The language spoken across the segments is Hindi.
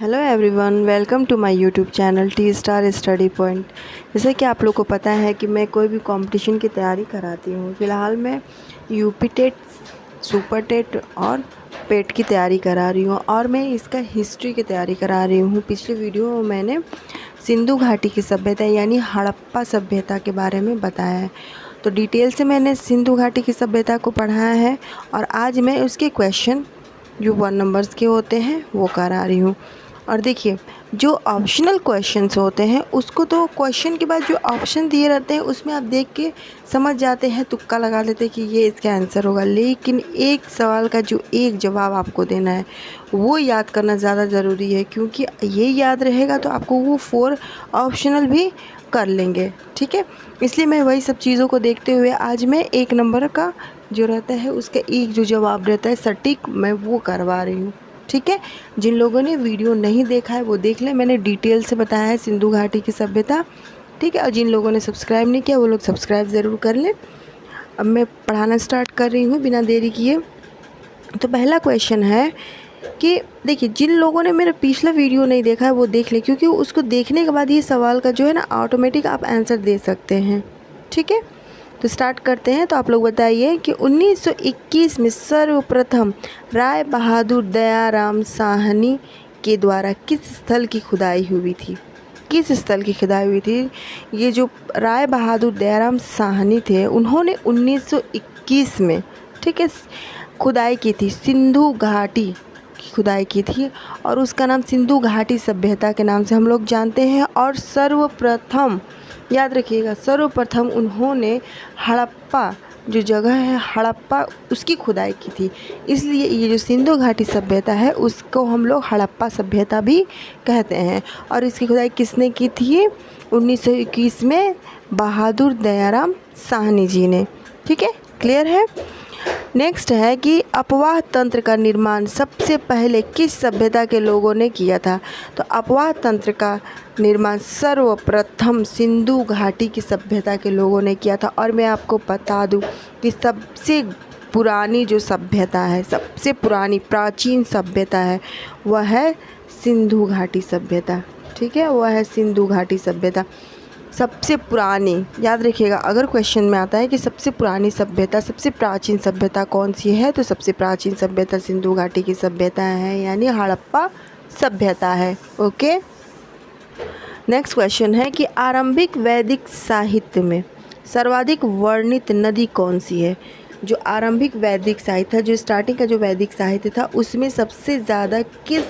Hello everyone, welcome to my YouTube channel T Star Study Point. जैसे कि आप लोग को पता है कि मैं कोई भी कंपटीशन की तैयारी कराती हूँ। फ़िलहाल मैं यूपी टेट, सुपर टेट और पेट की तैयारी करा रही हूँ और मैं इसका हिस्ट्री की तैयारी करा रही हूँ। पिछले वीडियो में मैंने सिंधु घाटी की सभ्यता यानी हड़प्पा सभ्यता के बारे में बताया है। तो डिटेल से मैंने सिंधु घाटी की सभ्यता को पढ़ाया है और आज मैं उसके क्वेश्चन जो 1 नंबर्स के होते हैं वो करा रही हूँ। और देखिए, जो ऑप्शनल क्वेश्चंस होते हैं उसको तो क्वेश्चन के बाद जो ऑप्शन दिए रहते हैं उसमें आप देख के समझ जाते हैं, तुक्का लगा लेते हैं कि ये इसका आंसर होगा। लेकिन एक सवाल का जो एक जवाब आपको देना है वो याद करना ज़्यादा ज़रूरी है, क्योंकि ये याद रहेगा तो आपको वो 4 ऑप्शनल भी कर लेंगे। ठीक है, इसलिए मैं वही सब चीज़ों को देखते हुए आज मैं 1 नंबर का जो रहता है उसका एक जो जवाब रहता है सटीक, मैं वो करवा रही हूँ। ठीक है, जिन लोगों ने वीडियो नहीं देखा है वो देख लें, मैंने डिटेल से बताया है सिंधु घाटी की सभ्यता। ठीक है, और जिन लोगों ने सब्सक्राइब नहीं किया वो लोग सब्सक्राइब ज़रूर कर लें। अब मैं पढ़ाना स्टार्ट कर रही हूँ बिना देरी किए। तो पहला क्वेश्चन है कि देखिए, जिन लोगों ने मेरा पिछला वीडियो नहीं देखा है वो देख ले, क्योंकि उसको देखने के बाद ये सवाल का जो है ना ऑटोमेटिक आप आंसर दे सकते हैं। ठीक है, तो स्टार्ट करते हैं। तो आप लोग बताइए कि 1921 में सर्वप्रथम राय बहादुर दयाराम साहनी के द्वारा किस स्थल की खुदाई हुई थी? किस स्थल की खुदाई हुई थी? ये जो राय बहादुर दयाराम साहनी थे उन्होंने 1921 में, ठीक है, खुदाई की थी, सिंधु घाटी की खुदाई की थी और उसका नाम सिंधु घाटी सभ्यता के नाम से हम लोग जानते हैं। और सर्वप्रथम, याद रखिएगा, सर्वप्रथम उन्होंने हड़प्पा जो जगह है हड़प्पा उसकी खुदाई की थी। इसलिए ये जो सिंधु घाटी सभ्यता है उसको हम लोग हड़प्पा सभ्यता भी कहते हैं। और इसकी खुदाई किसने की थी? 1921 में बहादुर दयाराम साहनी जी ने। ठीक है, क्लियर है। नेक्स्ट है कि अपवाह तंत्र का निर्माण सबसे पहले किस सभ्यता के लोगों ने किया था? तो अपवाह तंत्र का निर्माण सर्वप्रथम सिंधु घाटी की सभ्यता के लोगों ने किया था। और मैं आपको बता दूं कि सबसे पुरानी जो सभ्यता है, सबसे पुरानी प्राचीन सभ्यता है वह है सिंधु घाटी सभ्यता। ठीक है, वह है सिंधु घाटी सभ्यता, सबसे पुरानी। याद रखिएगा, अगर क्वेश्चन में आता है कि सबसे पुरानी सभ्यता, सबसे प्राचीन सभ्यता कौन सी है, तो सबसे प्राचीन सभ्यता सिंधु घाटी की सभ्यता है, यानी हड़प्पा सभ्यता है। ओके, नेक्स्ट क्वेश्चन है कि आरंभिक वैदिक साहित्य में सर्वाधिक वर्णित नदी कौन सी है? जो आरंभिक वैदिक साहित्य था, जो स्टार्टिंग का जो वैदिक साहित्य था उसमें सबसे ज़्यादा किस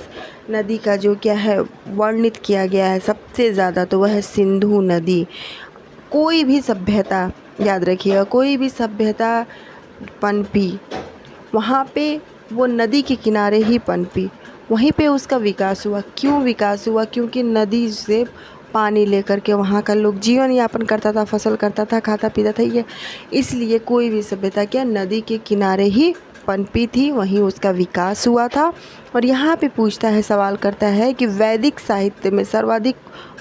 नदी का जो क्या है वर्णित किया गया है सबसे ज़्यादा? तो वह है सिंधु नदी। कोई भी सभ्यता, याद रखिएगा, कोई भी सभ्यता पनपी वहाँ पे वो नदी के किनारे ही पनपी, वहीं पे उसका विकास हुआ। क्यों विकास हुआ? क्योंकि नदी से पानी लेकर के वहाँ का लोग जीवन यापन करता था, फसल करता था, खाता पीता था। ये इसलिए कोई भी सभ्यता क्या नदी के किनारे ही पनपी थी, वहीं उसका विकास हुआ था। और यहाँ पे पूछता है, सवाल करता है कि वैदिक साहित्य में सर्वाधिक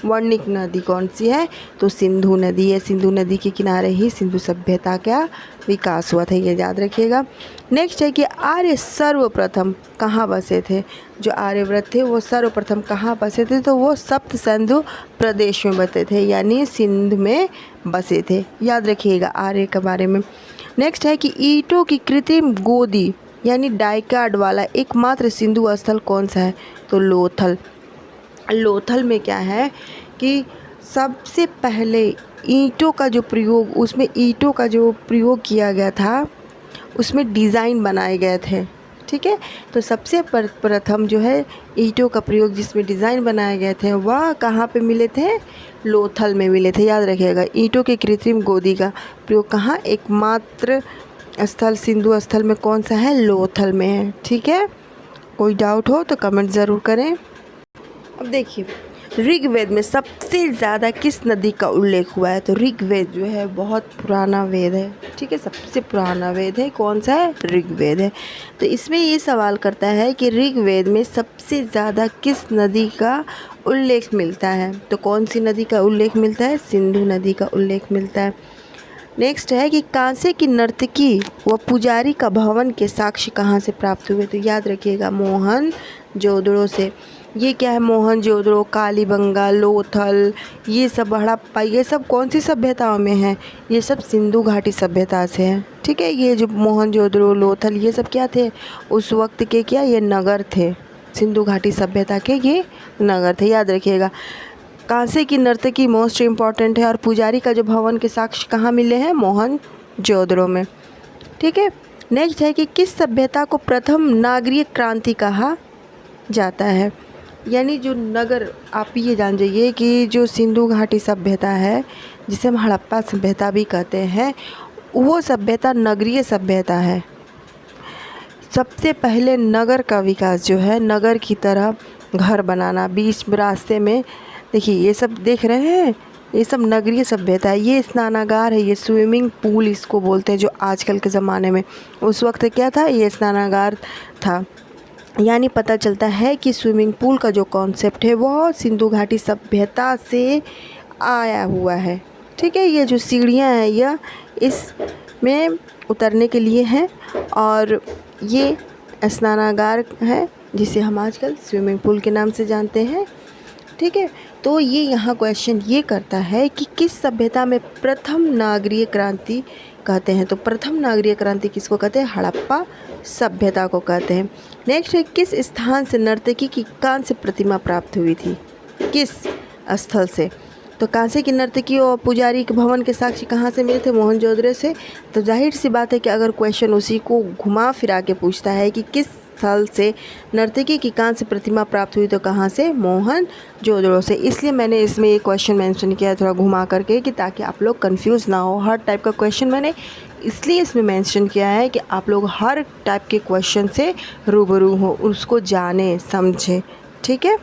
वर्णित नदी कौन सी है? तो सिंधु नदी है। सिंधु नदी के किनारे ही सिंधु सभ्यता का विकास हुआ था, ये याद रखिएगा। नेक्स्ट है कि आर्य सर्वप्रथम कहाँ बसे थे? जो आर्यव्रत थे वो सर्वप्रथम कहाँ बसे थे? तो वो सप्त सिंधु प्रदेश में बसे थे, यानी सिंध में बसे थे। याद रखिएगा आर्य के बारे में। नेक्स्ट है कि ईंटों की कृत्रिम गोदी यानी डाइकार्ड वाला एकमात्र सिंधु स्थल कौन सा है? तो लोथल। लोथल में क्या है कि सबसे पहले ईंटों का जो प्रयोग, उसमें ईंटों का जो प्रयोग किया गया था उसमें डिज़ाइन बनाए गए थे। ठीक है, तो सबसे प्रथम जो है ईंटों का प्रयोग जिसमें डिज़ाइन बनाए गए थे वह कहाँ पे मिले थे? लोथल में मिले थे। याद रखिएगा, ईंटों की कृत्रिम गोदी का प्रयोग कहाँ? एकमात्र स्थल सिंधु स्थल में कौन सा है? लोथल में है। ठीक है, कोई डाउट हो तो कमेंट ज़रूर करें। अब देखिए, ऋग्वेद में सबसे ज़्यादा किस नदी का उल्लेख हुआ है? तो ऋग्वेद जो है बहुत पुराना वेद है। ठीक है, सबसे पुराना वेद है, कौन सा है? ऋग्वेद है। तो इसमें ये सवाल करता है कि ऋग्वेद में सबसे ज़्यादा किस नदी का उल्लेख मिलता है? तो कौन सी नदी का उल्लेख मिलता है? सिंधु नदी का उल्लेख मिलता है। नेक्स्ट है कि कांसे की नर्तकी व पुजारी का भवन के साक्ष्य कहाँ से प्राप्त हुए? तो याद रखिएगा, मोहन जोदड़ो से। ये क्या है, मोहनजोदड़ो, कालीबंगा, लोथल, ये सब हड़प्पा, ये सब कौन सी सभ्यताओं में है? ये सब सिंधु घाटी सभ्यता से है। ठीक है, ये जो मोहनजोदड़ो, लोथल, ये सब क्या थे उस वक्त के, क्या ये नगर थे, सिंधु घाटी सभ्यता के ये नगर थे, याद रखिएगा। कांसे की नर्तकी मोस्ट इम्पॉर्टेंट है, और पुजारी का जो भवन के साक्ष्य कहाँ मिले हैं? मोहनजोदड़ो में। ठीक है, नेक्स्ट है कि किस सभ्यता को प्रथम नागरिक क्रांति कहा जाता है? यानी जो नगर, आप ये जान जाइए कि जो सिंधु घाटी सभ्यता है, जिसे हम हड़प्पा सभ्यता भी कहते हैं, वो सभ्यता नगरीय सभ्यता है। सबसे पहले नगर का विकास जो है, नगर की तरह घर बनाना, बीच रास्ते में, देखिए ये सब देख रहे हैं, ये सब नगरीय सभ्यता है। ये स्नानागार है, ये स्विमिंग पूल इसको बोलते हैं, जो आजकल के ज़माने में, उस वक्त क्या था, ये स्नानागार था। यानी पता चलता है कि स्विमिंग पूल का जो कॉन्सेप्ट है वो सिंधु घाटी सभ्यता से आया हुआ है। ठीक है, ये जो सीढ़ियाँ हैं यह इसमें उतरने के लिए हैं, और ये स्नानागार है जिसे हम आजकल स्विमिंग पूल के नाम से जानते हैं। ठीक है, तो ये यहाँ क्वेश्चन ये करता है कि किस सभ्यता में प्रथम नागरीय क्रांति कहते हैं? तो प्रथम नागरीय क्रांति किसको कहते हैं? हड़प्पा सभ्यता को कहते हैं। नेक्स्ट है, किस स्थान से नर्तकी की कांस्य प्रतिमा प्राप्त हुई थी? किस स्थल से? तो कांसे की नर्तकी और पुजारी के भवन के साक्ष्य कहाँ से मिले थे? मोहनजोदड़ो से। तो जाहिर सी बात है कि अगर क्वेश्चन उसी को घुमा फिरा के पूछता है कि किस स्थल से नर्तकी की कांस्य प्रतिमा प्राप्त हुई, तो कहाँ से? मोहनजोदड़ो से। इसलिए मैंने इसमें ये क्वेश्चन मेंशन किया है थोड़ा घुमा करके, कि ताकि आप लोग कंफ्यूज ना हो। हर टाइप का क्वेश्चन मैंने इसलिए इसमें मेंशन किया है कि आप लोग हर टाइप के क्वेश्चन से रूबरू हो, उसको जाने समझे। ठीक है,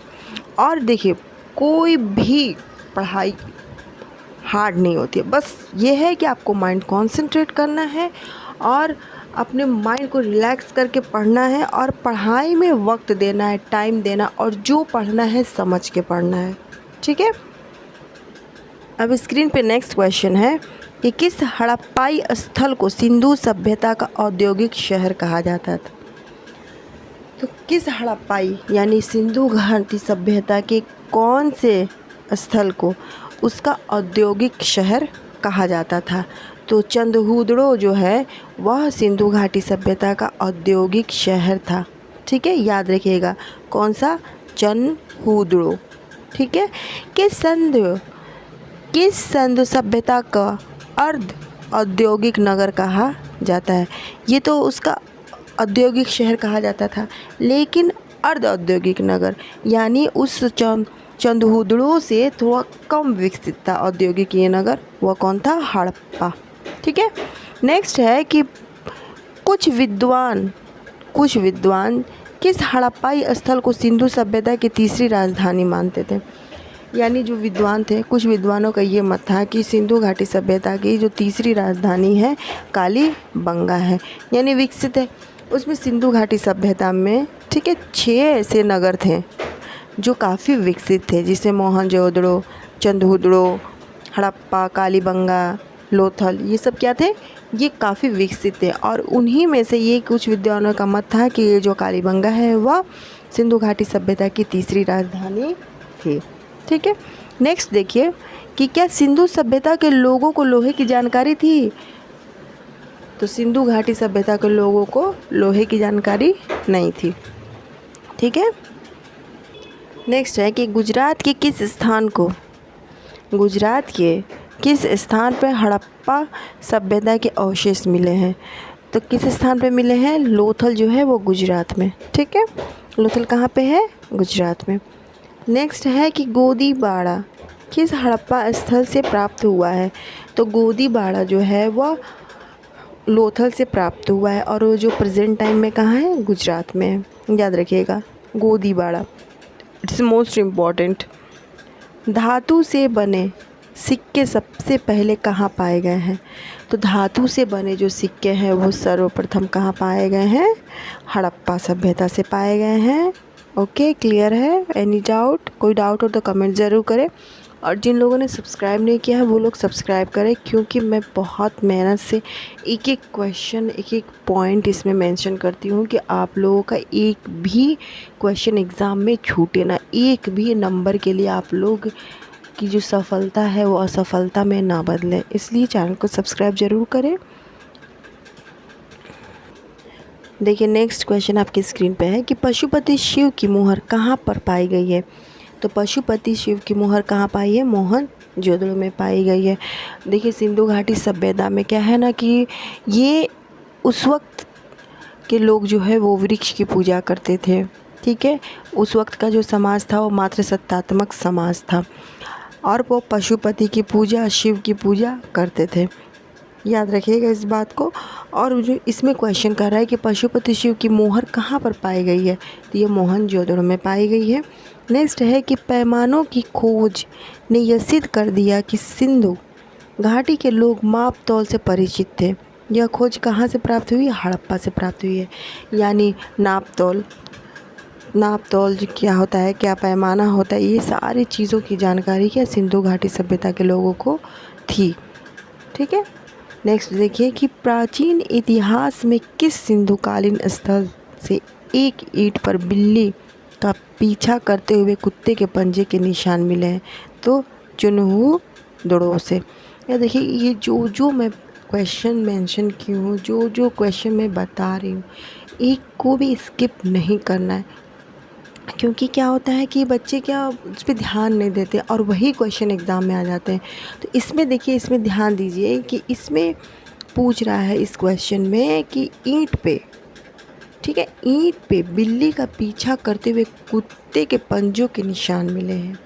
और देखिए कोई भी पढ़ाई हार्ड नहीं होती है, बस ये है कि आपको माइंड कॉन्सेंट्रेट करना है और अपने माइंड को रिलैक्स करके पढ़ना है, और पढ़ाई में वक्त देना है, टाइम देना, और जो पढ़ना है समझ के पढ़ना है। ठीक है, अब स्क्रीन पे नेक्स्ट क्वेश्चन है कि किस हड़प्पाई स्थल को सिंधु सभ्यता का औद्योगिक शहर कहा जाता था? तो किस हड़प्पाई यानी सिंधु घाटी सभ्यता के कौन से स्थल को उसका औद्योगिक शहर कहा जाता था? तो चंदहुदड़ो जो है वह सिंधु घाटी सभ्यता का औद्योगिक शहर था। ठीक है, याद रखिएगा कौन सा? चंदहुदड़ो। ठीक है, किस सिंधु सभ्यता का अर्ध औद्योगिक नगर कहा जाता है? ये तो उसका औद्योगिक शहर कहा जाता था, लेकिन अर्ध औद्योगिक नगर यानी उस चंदहुदड़ो से थोड़ा कम विकसित था औद्योगिक ये नगर, वह कौन था? हड़प्पा। ठीक है, नेक्स्ट है कि कुछ विद्वान किस हड़प्पाई स्थल को सिंधु सभ्यता की तीसरी राजधानी मानते थे? यानी जो विद्वान थे, कुछ विद्वानों का ये मत था कि सिंधु घाटी सभ्यता की जो तीसरी राजधानी है कालीबंगा है, यानी विकसित है। उसमें सिंधु घाटी सभ्यता में, ठीक है, 6 ऐसे नगर थे जो काफ़ी विकसित थे, जिसे मोहनजोदड़ो, चंदहुदड़ो, हड़प्पा, कालीबंगा, लोथल, ये सब क्या थे? ये काफ़ी विकसित थे, और उन्हीं में से ये कुछ विद्वानों का मत था कि ये जो कालीबंगा है वह सिंधु घाटी सभ्यता की तीसरी राजधानी थी। ठीक है, नेक्स्ट देखिए कि क्या सिंधु सभ्यता के लोगों को लोहे की जानकारी थी? तो सिंधु घाटी सभ्यता के लोगों को लोहे की जानकारी नहीं थी। ठीक है, नेक्स्ट है कि गुजरात के किस स्थान पर हड़प्पा सभ्यता के अवशेष मिले हैं? तो किस स्थान पे मिले हैं? लोथल जो है वो गुजरात में। ठीक है, लोथल कहाँ पे है? गुजरात में। नेक्स्ट है कि गोदीबाड़ा किस हड़प्पा स्थल से प्राप्त हुआ है? तो गोदीबाड़ा जो है वह लोथल से प्राप्त हुआ है, और वो जो प्रेजेंट टाइम में कहाँ है? गुजरात में है। याद रखिएगा गोदीबाड़ा, इट्स मोस्ट इम्पॉर्टेंट। धातु से बने सिक्के सबसे पहले कहाँ पाए गए हैं? तो धातु से बने जो सिक्के हैं वो सर्वप्रथम कहाँ पाए गए हैं? हड़प्पा सभ्यता से पाए गए हैं। ओके, क्लियर है? Any doubt? कोई डाउट हो तो कमेंट ज़रूर करें। और जिन लोगों ने सब्सक्राइब नहीं किया है वो लोग सब्सक्राइब करें, क्योंकि मैं बहुत मेहनत से एक एक क्वेश्चन, एक एक पॉइंट इसमें मेंशन करती हूँ कि आप लोगों का एक भी क्वेश्चन एग्ज़ाम में छूटे ना, एक भी नंबर के लिए आप लोग की जो सफलता है वो असफलता में ना बदले। इसलिए चैनल को सब्सक्राइब ज़रूर करें। देखिए नेक्स्ट क्वेश्चन आपकी स्क्रीन पे है कि पशुपति शिव की मुहर कहाँ पर पाई गई है। तो पशुपति शिव की मुहर कहाँ पाई है, मोहनजोदड़ो में पाई गई है। देखिए सिंधु घाटी सभ्यता में क्या है ना कि ये उस वक्त के लोग जो है वो वृक्ष की पूजा करते थे। ठीक है, उस वक्त का जो समाज था वो मात्र सत्तात्मक समाज था और वो पशुपति की पूजा, शिव की पूजा करते थे। याद रखिएगा इस बात को। और जो इसमें क्वेश्चन कर रहा है कि पशुपति शिव की मोहर कहाँ पर पाई गई है, तो ये मोहनजोदड़ो में पाई गई है। नेक्स्ट है कि पैमानों की खोज ने यह सिद्ध कर दिया कि सिंधु घाटी के लोग माप तौल से परिचित थे। यह खोज कहाँ से प्राप्त हुई, हड़प्पा से प्राप्त हुई है। यानी नाप तौल जो क्या होता है, क्या पैमाना होता है, ये सारी चीज़ों की जानकारी क्या सिंधु घाटी सभ्यता के लोगों को थी। ठीक है, नेक्स्ट देखिए कि प्राचीन इतिहास में किस सिंधुकालीन स्थल से एक ईंट पर बिल्ली का पीछा करते हुए कुत्ते के पंजे के निशान मिले हैं। तो चुनहु से। या देखिए ये जो मैं क्वेश्चन मेंशन की हूँ, जो क्वेश्चन मैं बता रही हूँ, एक को भी स्किप नहीं करना है, क्योंकि क्या होता है कि बच्चे क्या उस पर ध्यान नहीं देते और वही क्वेश्चन एग्ज़ाम में आ जाते हैं। तो इसमें देखिए, इसमें ध्यान दीजिए कि इसमें पूछ रहा है इस क्वेश्चन में कि ईंट पे, ठीक है, ईंट पे बिल्ली का पीछा करते हुए कुत्ते के पंजों के निशान मिले हैं।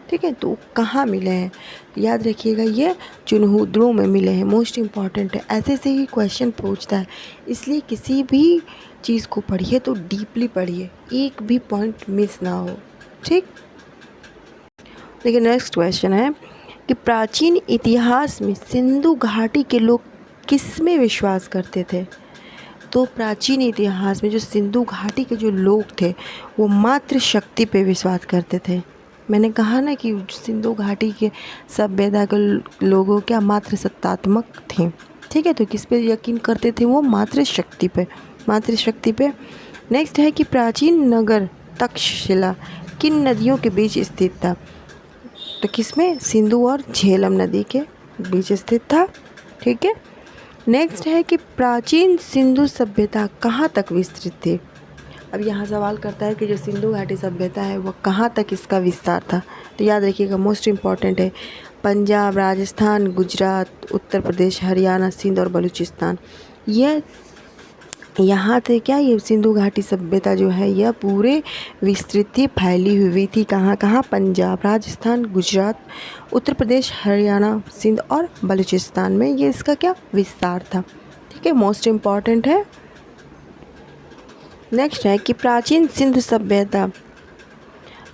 ठीक है, तो कहाँ मिले हैं, याद रखिएगा ये चुनहुद्रों में मिले हैं। मोस्ट इम्पॉर्टेंट है, ऐसे से ही क्वेश्चन पूछता है, इसलिए किसी भी चीज़ को पढ़िए तो डीपली पढ़िए, एक भी पॉइंट मिस ना हो। ठीक, देखिए नेक्स्ट क्वेश्चन है कि प्राचीन इतिहास में सिंधु घाटी के लोग किस में विश्वास करते थे। तो प्राचीन इतिहास में जो सिंधु घाटी के जो लोग थे वो मात्र शक्ति पे विश्वास करते थे। मैंने कहा ना कि सिंधु घाटी के सभ्यता के लोगों क्या मात्र सत्तात्मक थे। ठीक है, तो किस पे यकीन करते थे वो, मात्र शक्ति पे, मात्र शक्ति पे। नेक्स्ट है कि प्राचीन नगर तक्षशिला किन नदियों के बीच स्थित था। तो किसमें, सिंधु और झेलम नदी के बीच स्थित था। ठीक है, नेक्स्ट है कि प्राचीन सिंधु सभ्यता कहाँ तक विस्तृत थी। अब यहाँ सवाल करता है कि जो सिंधु घाटी सभ्यता है वो कहाँ तक इसका विस्तार था। तो याद रखिएगा मोस्ट इम्पॉर्टेंट है पंजाब, राजस्थान, गुजरात, उत्तर प्रदेश, हरियाणा, सिंध और बलूचिस्तान। ये यहाँ थे क्या, ये सिंधु घाटी सभ्यता जो है यह पूरे विस्तृत थी, फैली हुई थी। कहाँ कहाँ, पंजाब, राजस्थान, गुजरात, उत्तर प्रदेश, हरियाणा, सिंध और बलूचिस्तान में ये इसका क्या विस्तार था। ठीक है, मोस्ट इम्पॉर्टेंट है। नेक्स्ट है कि प्राचीन सिंधु सभ्यता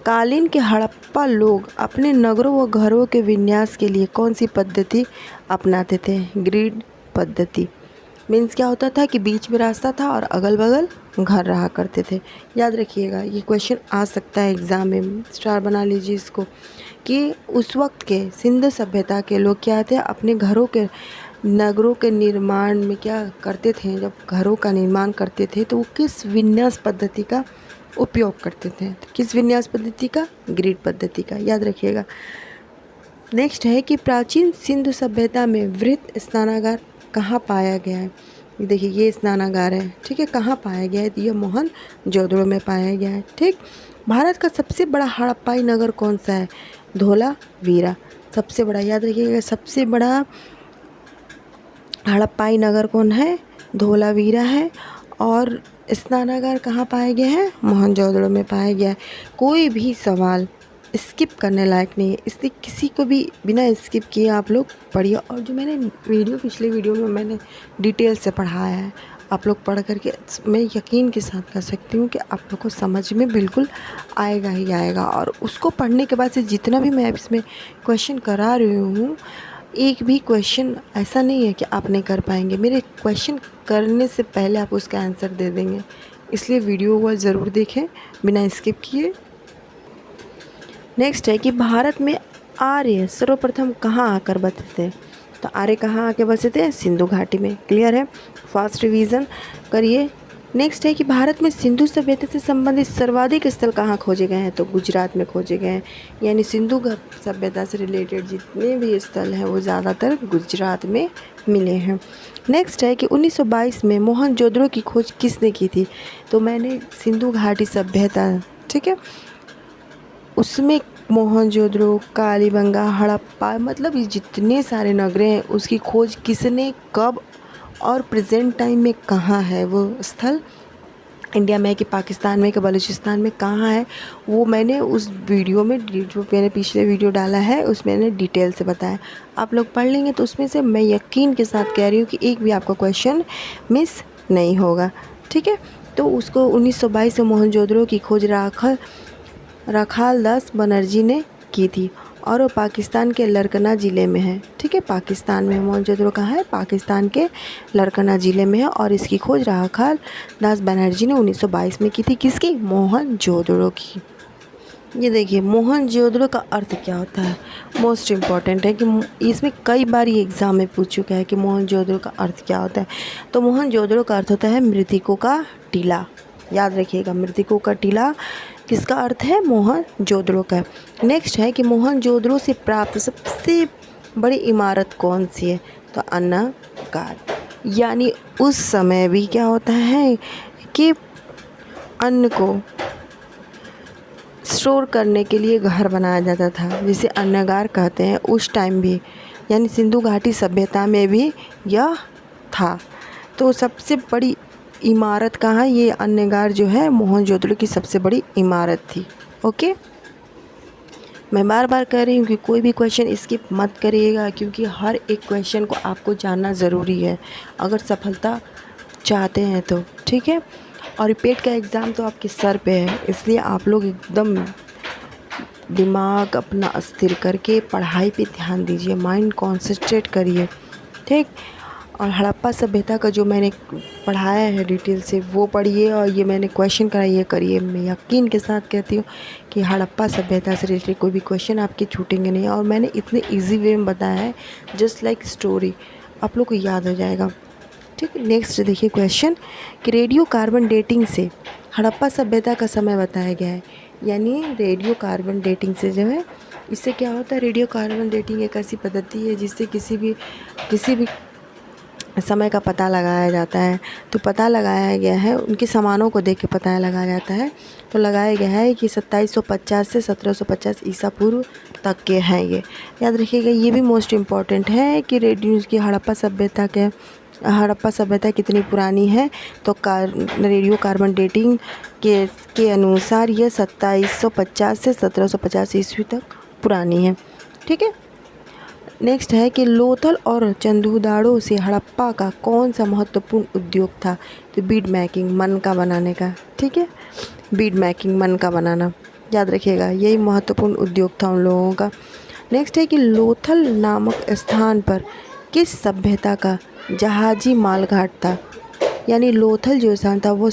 कालीन के हड़प्पा लोग अपने नगरों व घरों के विन्यास के लिए कौन सी पद्धति अपनाते थे, ग्रिड पद्धति। मीन्स क्या होता था कि बीच में रास्ता था और अगल बगल घर रहा करते थे। याद रखिएगा ये क्वेश्चन आ सकता है एग्ज़ाम में, स्टार बना लीजिए इसको, कि उस वक्त के सिंधु सभ्यता के लोग क्या थे, अपने घरों के, नगरों के निर्माण में क्या करते थे, जब घरों का निर्माण करते थे तो वो किस विन्यास पद्धति का उपयोग करते थे। तो किस विन्यास पद्धति का, ग्रिड पद्धति का, याद रखिएगा। नेक्स्ट है कि प्राचीन सिंधु सभ्यता में वृहत स्नानागार कहाँ पाया गया है। देखिए ये स्नानागार है, ठीक है, कहाँ पाया गया है, तो ये मोहनजोदड़ो में पाया गया है। ठीक, भारत का सबसे बड़ा हड़प्पाई नगर कौन सा है, धोलावीरा सबसे बड़ा। याद रखिएगा सबसे बड़ा हड़प्पाई नगर कौन है, धोलावीरा है। और स्नानागार कहाँ पाया गया है, मोहनजोदड़ो में पाया गया है। कोई भी सवाल स्किप करने लायक नहीं है, इसलिए किसी को भी बिना स्किप किए आप लोग पढ़िए। और जो मैंने पिछले वीडियो में मैंने डिटेल से पढ़ाया है, आप लोग पढ़ करके, मैं यकीन के साथ कह सकती हूँ कि आप लोग को समझ में बिल्कुल आएगा ही आएगा। और उसको पढ़ने के बाद से जितना भी मैं इसमें क्वेश्चन करा रही हूँ, एक भी क्वेश्चन ऐसा नहीं है कि आप नहीं कर पाएंगे। मेरे क्वेश्चन करने से पहले आप उसका आंसर दे देंगे, इसलिए वीडियो को ज़रूर देखें बिना स्किप किए। नेक्स्ट है कि भारत में आर्य सर्वप्रथम कहाँ आकर बसे थे? तो आर्य कहाँ आके बसे थे? सिंधु घाटी में। क्लियर है? फास्ट रिवीजन करिए। नेक्स्ट है कि भारत में सिंधु सभ्यता से संबंधित सर्वाधिक स्थल कहाँ खोजे गए हैं? तो गुजरात में खोजे गए हैं। यानी सिंधु सभ्यता से रिलेटेड जितने भी स्थल हैं वो ज़्यादातर गुजरात में मिले हैं। नेक्स्ट है कि 1922 में मोहनजोदड़ो की खोज किसने की थी? तो मैंने सिंधु घाटी सभ्यता, ठीक है, उसमें मोहनजोदड़ो, कालीबंगा, हड़प्पा, मतलब ये जितने सारे नगरें हैं उसकी खोज किसने, कब और प्रेजेंट टाइम में कहाँ है वो स्थल, इंडिया में है कि पाकिस्तान में कि बलूचिस्तान में, कहाँ है, वो मैंने उस वीडियो में, जो मैंने पिछले वीडियो डाला है उसमें मैंने डिटेल से बताया। आप लोग पढ़ लेंगे तो उसमें से मैं यकीन के साथ कह रही हूँ कि एक भी आपका क्वेश्चन मिस नहीं होगा। ठीक है, तो उसको 1922 में मोहनजोदड़ो की खोज राखालदास बनर्जी ने की थी और वो पाकिस्तान के लरकना ज़िले में है। ठीक है, पाकिस्तान में मोहनजोदड़ो कहाँ है? पाकिस्तान के लरकना ज़िले में है और इसकी खोज राखालदास बनर्जी ने 1922 में की थी। किसकी? मोहनजोदड़ो की। ये देखिए, मोहनजोदड़ो का अर्थ क्या होता है? मोस्ट इम्पॉर्टेंट है कि इसमें कई बार ये एग्ज़ाम में पूछ चुका है कि मोहनजोदड़ो का अर्थ क्या होता है। तो मोहनजोदड़ो का अर्थ होता है मृतकों का टीला। याद रखिएगा, मृतकों का टीला किसका अर्थ है? मोहनजोदड़ो का। नेक्स्ट है कि मोहनजोदड़ो से प्राप्त सबसे बड़ी इमारत कौन सी है? तो अन्नागार। यानी उस समय भी क्या होता है कि अन्न को स्टोर करने के लिए घर बनाया जाता था, जिसे अन्नागार कहते हैं। उस टाइम भी, यानी सिंधु घाटी सभ्यता में भी यह था। तो सबसे बड़ी इमारत कहाँ? ये अन्नागार जो है मोहनजोदड़ो की सबसे बड़ी इमारत थी। ओके, मैं बार बार कह रही हूँ कि कोई भी क्वेश्चन स्किप मत करिएगा, क्योंकि हर एक क्वेश्चन को आपको जानना ज़रूरी है अगर सफलता चाहते हैं तो। ठीक है, और रिपीट का एग्ज़ाम तो आपके सर पे है, इसलिए आप लोग एकदम दिमाग अपना स्थिर करके पढ़ाई पे ध्यान दीजिए, माइंड कॉन्सेंट्रेट करिए। ठीक, और हड़प्पा सभ्यता का जो मैंने पढ़ाया है डिटेल से वो पढ़िए, और ये मैंने क्वेश्चन कराइए ये करिए। मैं यकीन के साथ कहती हूँ कि हड़प्पा सभ्यता से रिलेटेड कोई भी क्वेश्चन आपके छूटेंगे नहीं, और मैंने इतने इजी वे में बताया है, जस्ट लाइक स्टोरी, आप लोग को याद हो जाएगा। ठीक है, नेक्स्ट देखिए क्वेश्चन कि रेडियो कार्बन डेटिंग से हड़प्पा सभ्यता का समय बताया गया है। यानी रेडियो कार्बन डेटिंग से जो है, इससे क्या होता है? रेडियो कार्बन डेटिंग एक ऐसी पद्धति है जिससे किसी भी समय का पता लगाया जाता है। तो पता लगाया गया है, उनके सामानों को देख के पता लगाया जाता है। तो लगाया गया है कि 2750 से 1750 ईसा पूर्व तक के हैं ये। याद रखिएगा, ये भी मोस्ट इम्पॉर्टेंट है कि रेडियो की हड़प्पा सभ्यता कितनी पुरानी है। तो रेडियो कार्बन डेटिंग के अनुसार ये 2750 से 1750 ईस्वी तक पुरानी है। ठीक है, नेक्स्ट है कि लोथल और चंदूदाड़ो से हड़प्पा का कौन सा महत्वपूर्ण उद्योग था? तो बीड मेकिंग, मनका बनाने का। ठीक है, बीड मेकिंग, मनका बनाना, याद रखिएगा, यही महत्वपूर्ण उद्योग था उन लोगों का। नेक्स्ट है कि लोथल नामक स्थान पर किस सभ्यता का जहाजी मालघाट था? यानी लोथल जो स्थान था वो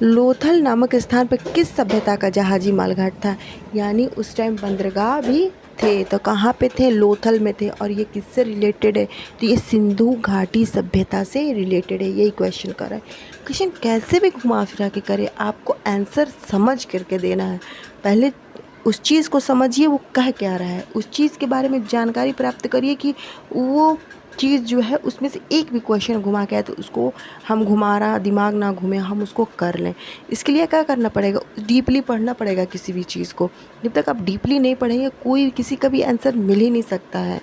लोथल नामक स्थान पर किस सभ्यता का जहाजी मालघाट था? यानी उस टाइम बंदरगाह भी थे, तो कहाँ पे थे? लोथल में थे। और ये किससे रिलेटेड है? तो ये सिंधु घाटी सभ्यता से रिलेटेड है। यही क्वेश्चन कर रहा है। क्वेश्चन कैसे भी घुमा फिरा के करे, आपको आंसर समझ करके देना है। पहले उस चीज़ को समझिए वो कह क्या रहा है, उस चीज़ के बारे में जानकारी प्राप्त करिए कि वो चीज़ जो है उसमें से एक भी क्वेश्चन घुमा के आए तो उसको हम घुमा दिमाग ना घूमे, हम उसको कर लें। इसके लिए क्या करना पड़ेगा? डीपली पढ़ना पड़ेगा किसी भी चीज़ को। जब तक आप डीपली नहीं पढ़ेंगे कोई किसी का भी आंसर मिल ही नहीं सकता है।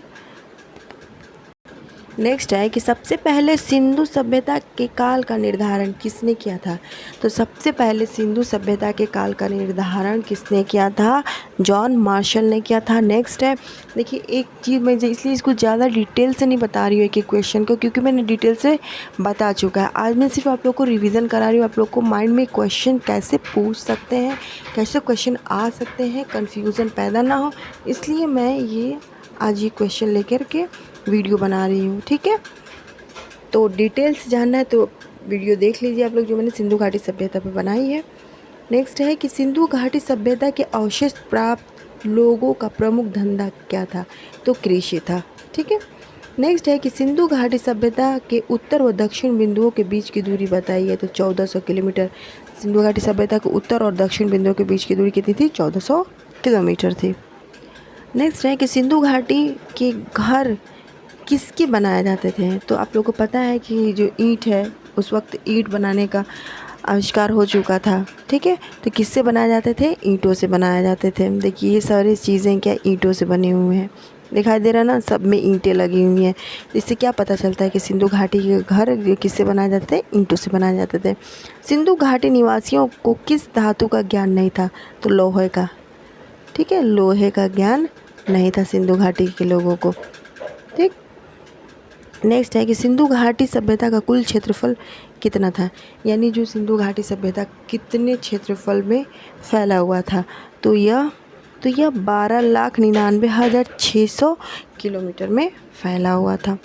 नेक्स्ट है कि सबसे पहले सिंधु सभ्यता के काल का निर्धारण किसने किया था? तो सबसे पहले सिंधु सभ्यता के काल का निर्धारण किसने किया था? जॉन मार्शल ने किया था। नेक्स्ट है, देखिए एक चीज़ मैं इसलिए इसको ज़्यादा डिटेल से नहीं बता रही हूँ एक क्वेश्चन को, क्योंकि मैंने डिटेल से बता चुका है। आज मैं सिर्फ आप लोग को रिविज़न करा रही हूँ, आप लोग को माइंड में क्वेश्चन कैसे पूछ सकते हैं, कैसे क्वेश्चन आ सकते हैं, कन्फ्यूज़न पैदा ना हो, इसलिए मैं ये आज ये क्वेश्चन लेकर के वीडियो बना रही हूँ। ठीक है, तो डिटेल्स जानना है तो वीडियो देख लीजिए आप लोग, जो मैंने सिंधु घाटी सभ्यता पर बनाई है। नेक्स्ट है कि सिंधु घाटी सभ्यता के अवशेष प्राप्त लोगों का प्रमुख धंधा क्या था? तो कृषि था। ठीक है। नेक्स्ट है कि सिंधु घाटी सभ्यता के उत्तर व दक्षिण बिंदुओं के बीच की दूरी बताइए। तो 1400 किलोमीटर। सिंधु घाटी सभ्यता के उत्तर और दक्षिण बिंदुओं के बीच की दूरी कितनी थी? 1400 किलोमीटर थी। नेक्स्ट है कि सिंधु घाटी के घर किसके बनाए जाते थे? तो आप लोगों को पता है कि जो ईंट है, उस वक्त ईंट बनाने का आविष्कार हो चुका था। ठीक है। तो किससे बनाए जाते थे? ईंटों से बनाए जाते थे। देखिए ये सारी चीज़ें क्या ईंटों से बने हुए हैं, दिखाई दे रहा ना, सब में ईंटें लगी हुई हैं। इससे क्या पता चलता है कि सिंधु घाटी के घर किससे बनाए जाते थे? ईंटों से बनाए जाते थे। सिंधु घाटी निवासियों को किस धातु का ज्ञान नहीं था? तो लोहे का। ठीक है, लोहे का ज्ञान नहीं था सिंधु घाटी के लोगों को। ठीक। नेक्स्ट है कि सिंधु घाटी सभ्यता का कुल क्षेत्रफल कितना था? यानी जो सिंधु घाटी सभ्यता कितने क्षेत्रफल में फैला हुआ था? तो यह 12,99,600 किलोमीटर में फैला हुआ था।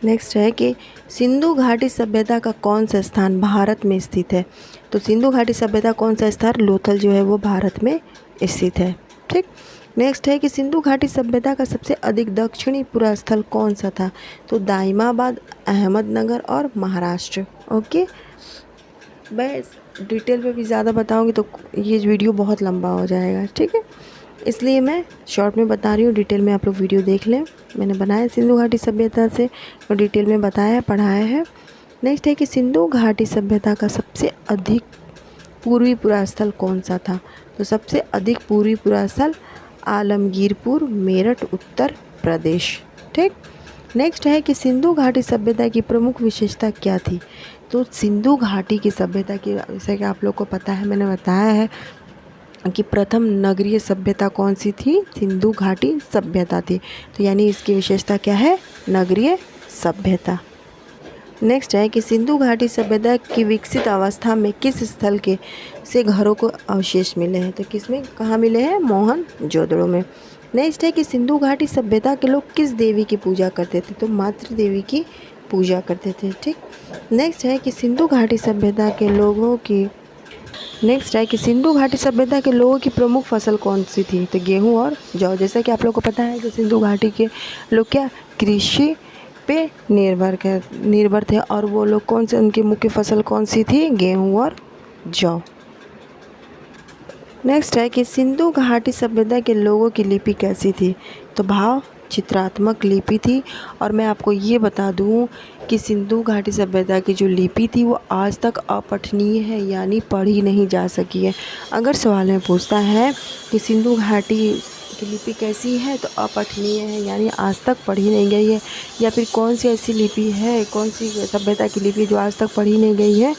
नेक्स्ट है कि सिंधु घाटी सभ्यता का कौन सा स्थान भारत में स्थित है? तो सिंधु घाटी सभ्यता कौन सा स्थान? लोथल जो है वो भारत में स्थित है। ठीक। नेक्स्ट है कि सिंधु घाटी सभ्यता का सबसे अधिक दक्षिणी पूरा स्थल कौन सा था? तो दाइमाबाद, अहमदनगर और महाराष्ट्र। ओके। मैं डिटेल में भी ज़्यादा बताऊंगी तो ये वीडियो बहुत लंबा हो जाएगा। ठीक है, इसलिए मैं शॉर्ट में बता रही हूँ, डिटेल में आप लोग वीडियो देख लें। मैंने बनाया सिंधु घाटी सभ्यता से और डिटेल में बताया पढ़ाया है। नेक्स्ट है कि सिंधु घाटी सभ्यता का सबसे अधिक पूर्वी पूरा स्थल कौन सा था? तो सबसे अधिक पूर्वी पूरा स्थल आलमगीरपुर, मेरठ, उत्तर प्रदेश। ठीक। नेक्स्ट है कि सिंधु घाटी सभ्यता की प्रमुख विशेषता क्या थी? तो सिंधु घाटी की सभ्यता की, जैसे कि आप लोग को पता है, मैंने बताया है कि प्रथम नगरीय सभ्यता कौन सी थी? सिंधु घाटी सभ्यता थी। तो यानी इसकी विशेषता क्या है? नगरीय सभ्यता। नेक्स्ट है कि सिंधु घाटी सभ्यता की विकसित अवस्था में किस स्थल के से घरों को अवशेष मिले हैं? तो किसमें, कहाँ मिले हैं? मोहनजोदड़ो में। नेक्स्ट है कि सिंधु घाटी सभ्यता के लोग किस देवी की पूजा करते थे? तो मातृ देवी की पूजा करते थे। ठीक। नेक्स्ट है कि सिंधु घाटी सभ्यता के लोगों की लोगों की प्रमुख फसल कौन सी थी? तो गेहूँ और जौ। जैसा कि आप लोग को पता है कि सिंधु घाटी के लोग क्या कृषि पे निर्भर थे, और वो लोग कौन से, उनकी मुख्य फसल कौन सी थी? गेहूँ और जौ। नेक्स्ट है कि सिंधु घाटी सभ्यता के लोगों की लिपि कैसी थी? तो भाव चित्रात्मक लिपि थी। और मैं आपको ये बता दूं कि सिंधु घाटी सभ्यता की जो लिपि थी वो आज तक अपठनीय है, यानी पढ़ी नहीं जा सकी है। अगर सवाल में पूछता है कि सिंधु घाटी की लिपि कैसी है, तो अपठनीय है, यानी आज तक पढ़ी नहीं गई है। या फिर कौन सी ऐसी लिपि है, कौन सी सभ्यता की लिपि जो आज तक पढ़ी नहीं गई है?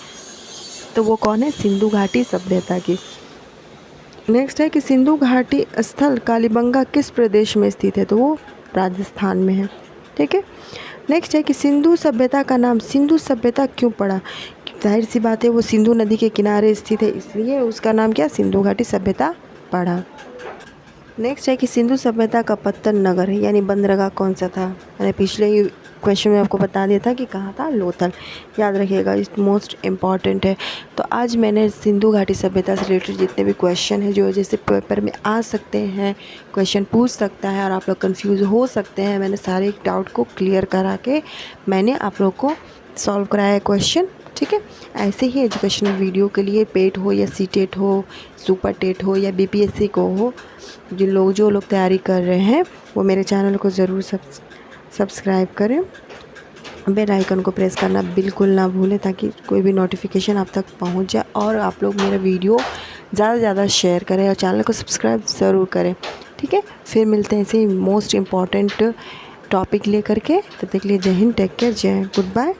तो वो कौन है? सिंधु घाटी सभ्यता की। नेक्स्ट है कि सिंधु घाटी स्थल कालीबंगा किस प्रदेश में स्थित है? तो वो राजस्थान में है। ठीक है। नेक्स्ट है कि सिंधु सभ्यता का नाम सिंधु सभ्यता क्यों पड़ा? जाहिर सी बात है, वो सिंधु नदी के किनारे स्थित है, इसलिए उसका नाम क्या? सिंधु घाटी सभ्यता पड़ा। नेक्स्ट है कि सिंधु सभ्यता का पत्तन नगर यानी बंदरगाह कौन सा था? मैंने पिछले ही क्वेश्चन में आपको बता दिया था कि कहाँ था? लोथल। याद रखिएगा, इस मोस्ट इम्पॉर्टेंट है। तो आज मैंने सिंधु घाटी सभ्यता से रिलेटेड जितने भी क्वेश्चन हैं जो जैसे पेपर में आ सकते हैं, क्वेश्चन पूछ सकता है और आप लोग कंफ्यूज हो सकते हैं, मैंने सारे डाउट को क्लियर करा के मैंने आप लोग को सॉल्व कराया है क्वेश्चन। ठीक है। ऐसे ही एजुकेशनल वीडियो के लिए पेट हो या सीटेट हो, सुपर टेट हो या बीपीएससी को हो, जो लोग तैयारी कर रहे हैं वो मेरे चैनल को ज़रूर सब्सक्राइब करें। बेल आइकन को प्रेस करना बिल्कुल ना भूलें ताकि कोई भी नोटिफिकेशन आप तक पहुंच जाए, और आप लोग मेरा वीडियो ज़्यादा से ज़्यादा शेयर करें और चैनल को सब्सक्राइब ज़रूर करें। ठीक है। फिर मिलते हैं ऐसे ही मोस्ट इम्पॉर्टेंट टॉपिक लेकर के। तब तक के लिए जय हिंद, टेक केयर, गुड बाय।